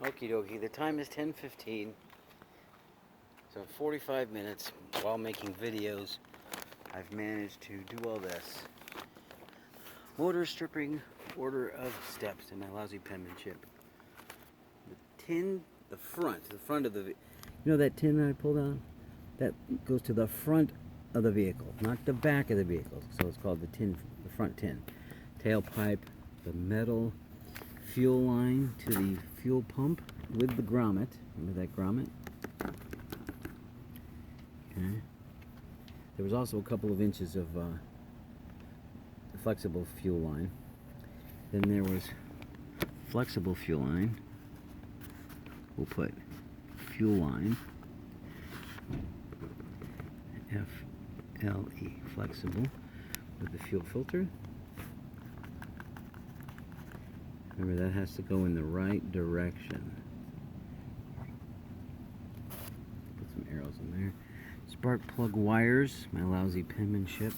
Okie dokie, the time is 10:15. So 45 minutes while making videos, I've managed to do all this. Motor stripping, order of steps in my lousy penmanship. The tin, the front of the, you know that tin that I pulled out? That goes to the front of the vehicle, not the back of the vehicle. So it's called the tin, the front tin. Tailpipe, the metal fuel line to the fuel pump with the grommet. Remember that grommet? Okay. There was also a couple of inches of flexible fuel line. Then there was flexible fuel line. We'll put fuel line, FLE, flexible, with the fuel filter. Remember, that has to go in the right direction. Put some arrows in there. Spark plug wires, my lousy penmanship.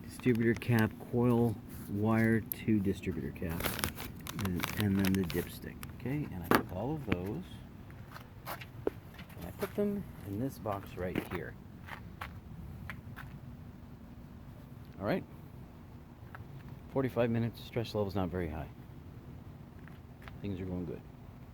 Distributor cap, coil wire to distributor cap. And then the dipstick. Okay, and I took all of those and I put them in this box right here. Alright. 45 minutes, stress level's not very high. Things are going good.